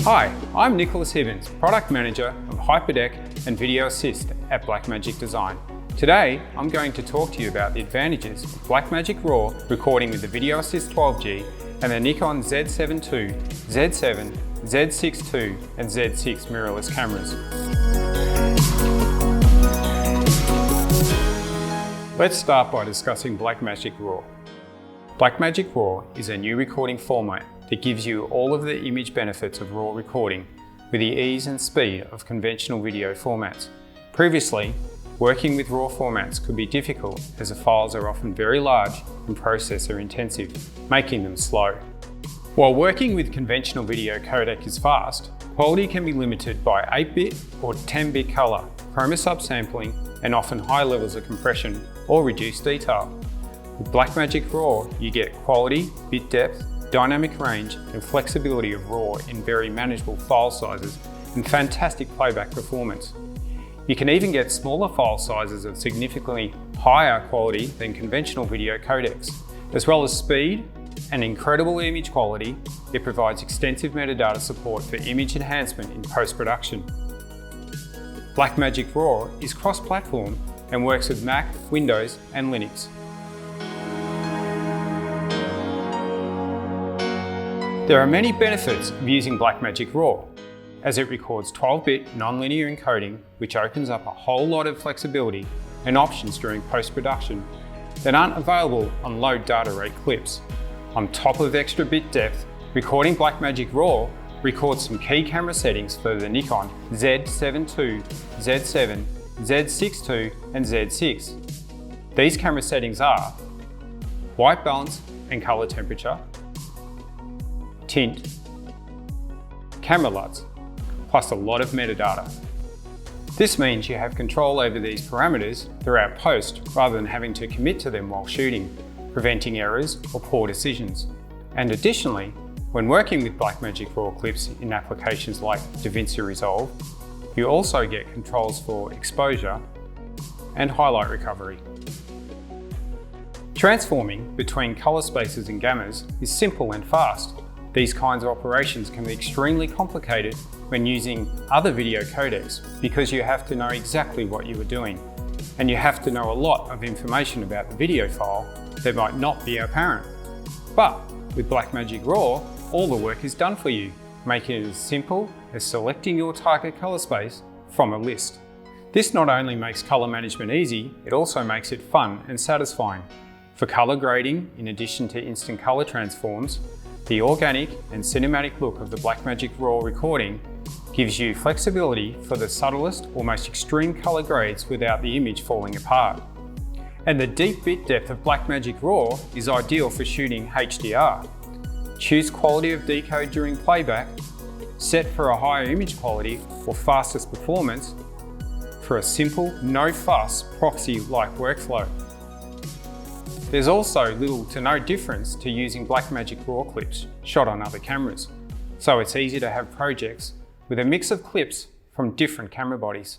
Hi, I'm Nicholas Hibbins, Product Manager of Hyperdeck and Video Assist at Blackmagic Design. Today, I'm going to talk to you about the advantages of Blackmagic RAW recording with the Video Assist 12G and the Nikon Z7 II, Z7, Z6 II and Z6 mirrorless cameras. Let's start by discussing Blackmagic RAW. Blackmagic RAW is a new recording format that gives you all of the image benefits of RAW recording with the ease and speed of conventional video formats. Previously, working with RAW formats could be difficult as the files are often very large and processor intensive, making them slow. While working with conventional video codec is fast, quality can be limited by 8-bit or 10-bit color, chroma subsampling, and often high levels of compression or reduced detail. With Blackmagic RAW, you get quality, bit depth, dynamic range, and flexibility of RAW in very manageable file sizes and fantastic playback performance. You can even get smaller file sizes of significantly higher quality than conventional video codecs. As well as speed and incredible image quality, it provides extensive metadata support for image enhancement in post-production. Blackmagic RAW is cross-platform and works with Mac, Windows, and Linux. There are many benefits of using Blackmagic RAW, as it records 12-bit nonlinear encoding, which opens up a whole lot of flexibility and options during post-production that aren't available on low data rate clips. On top of extra bit depth, recording Blackmagic RAW records some key camera settings for the Nikon Z7 II, Z7, Z6 II and Z6. These camera settings are white balance and color temperature, tint, camera LUTs, plus a lot of metadata. This means you have control over these parameters throughout post rather than having to commit to them while shooting, preventing errors or poor decisions. And additionally, when working with Blackmagic RAW clips in applications like DaVinci Resolve, you also get controls for exposure and highlight recovery. Transforming between color spaces and gammas is simple and fast. These kinds of operations can be extremely complicated when using other video codecs because you have to know exactly what you are doing, and you have to know a lot of information about the video file that might not be apparent. But with Blackmagic RAW, all the work is done for you, making it as simple as selecting your target color space from a list. This not only makes color management easy, it also makes it fun and satisfying. For color grading, in addition to instant color transforms, the organic and cinematic look of the Blackmagic RAW recording gives you flexibility for the subtlest or most extreme color grades without the image falling apart. And the deep bit depth of Blackmagic RAW is ideal for shooting HDR. Choose quality of decode during playback, set for a higher image quality or fastest performance for a simple, no-fuss proxy-like workflow. There's also little to no difference to using Blackmagic RAW clips shot on other cameras, so it's easy to have projects with a mix of clips from different camera bodies.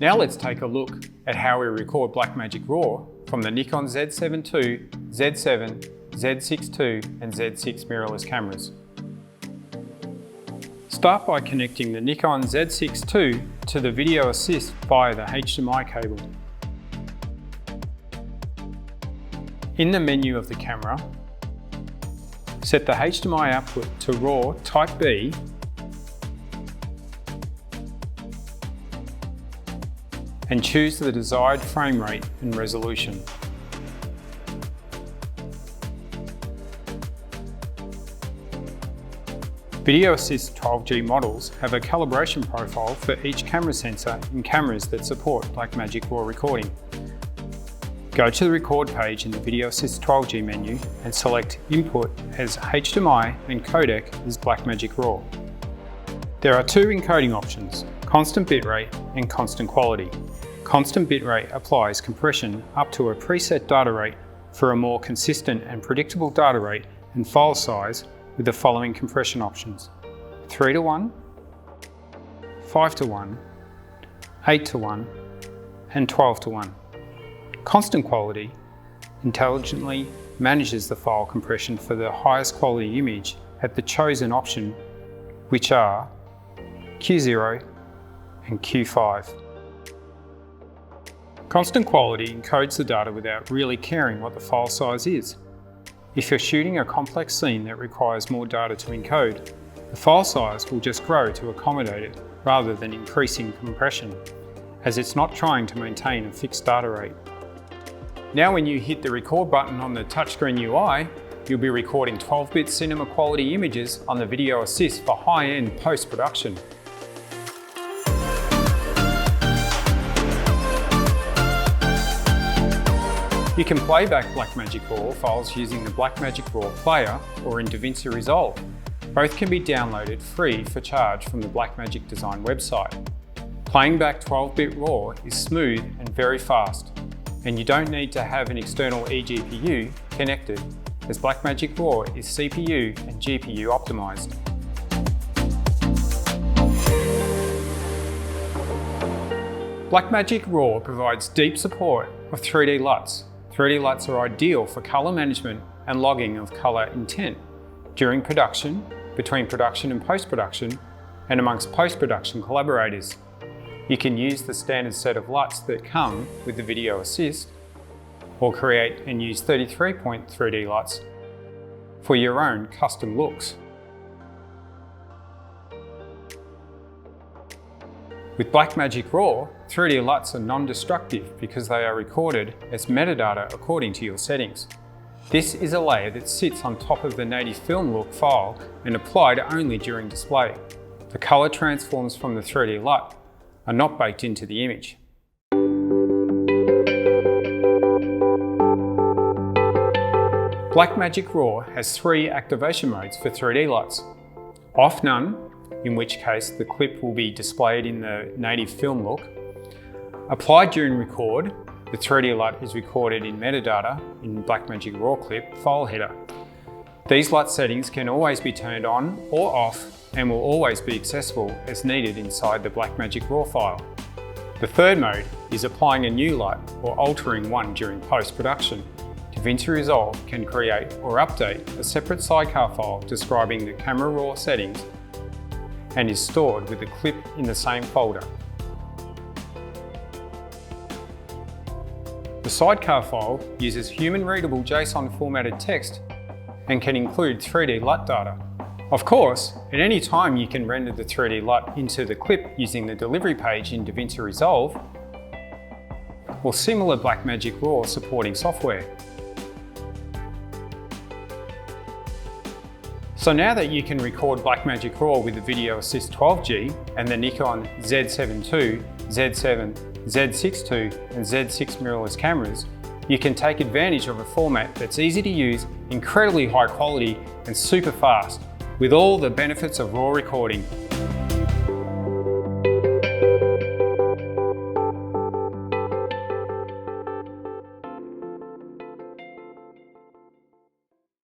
Now let's take a look at how we record Blackmagic RAW from the Nikon Z7 II, Z7, Z6 II and Z6 mirrorless cameras. Start by connecting the Nikon Z6 II to the Video Assist via the HDMI cable. In the menu of the camera, set the HDMI output to RAW Type B and choose the desired frame rate and resolution. Video Assist 12G models have a calibration profile for each camera sensor in cameras that support Blackmagic RAW recording. Go to the record page in the Video Assist 12G menu and select Input as HDMI and Codec as Blackmagic RAW. There are two encoding options, constant bitrate and constant quality. Constant bitrate applies compression up to a preset data rate for a more consistent and predictable data rate and file size with the following compression options: 3:1, 5:1, 8:1, and 12:1. Constant quality intelligently manages the file compression for the highest quality image at the chosen option, which are Q0 and Q5. Constant quality encodes the data without really caring what the file size is. If you're shooting a complex scene that requires more data to encode, the file size will just grow to accommodate it rather than increasing compression, as it's not trying to maintain a fixed data rate. Now when you hit the record button on the touchscreen UI, you'll be recording 12-bit cinema quality images on the video assist for high-end post-production. You can play back Blackmagic RAW files using the Blackmagic RAW player or in DaVinci Resolve. Both can be downloaded free for charge from the Blackmagic Design website. Playing back 12-bit RAW is smooth and very fast, and you don't need to have an external eGPU connected, as Blackmagic RAW is CPU and GPU optimized. Blackmagic RAW provides deep support of 3D LUTs. 3D LUTs are ideal for color management and logging of color intent during production, between production and post-production, and amongst post-production collaborators. You can use the standard set of LUTs that come with the video assist, or create and use 33-point 3D LUTs for your own custom looks. With Blackmagic RAW, 3D LUTs are non-destructive because they are recorded as metadata according to your settings. This is a layer that sits on top of the native film look file and applied only during display. The color transforms from the 3D LUT are not baked into the image. Blackmagic RAW has 3 activation modes for 3D LUTs. Off none, in which case the clip will be displayed in the native film look. Applied during record, the 3D LUT is recorded in metadata in Blackmagic RAW clip file header. These LUT settings can always be turned on or off and will always be accessible as needed inside the Blackmagic RAW file. The third mode is applying a new LUT or altering one during post-production. DaVinci Resolve can create or update a separate sidecar file describing the camera raw settings and is stored with the clip in the same folder. The sidecar file uses human-readable JSON formatted text and can include 3D LUT data. Of course, at any time you can render the 3D LUT into the clip using the delivery page in DaVinci Resolve or similar Blackmagic RAW supporting software. So now that you can record Blackmagic RAW with the Video Assist 12G and the Nikon Z7 II, Z7, Z6 II and Z6 mirrorless cameras, you can take advantage of a format that's easy to use, incredibly high quality and super fast, with all the benefits of RAW recording.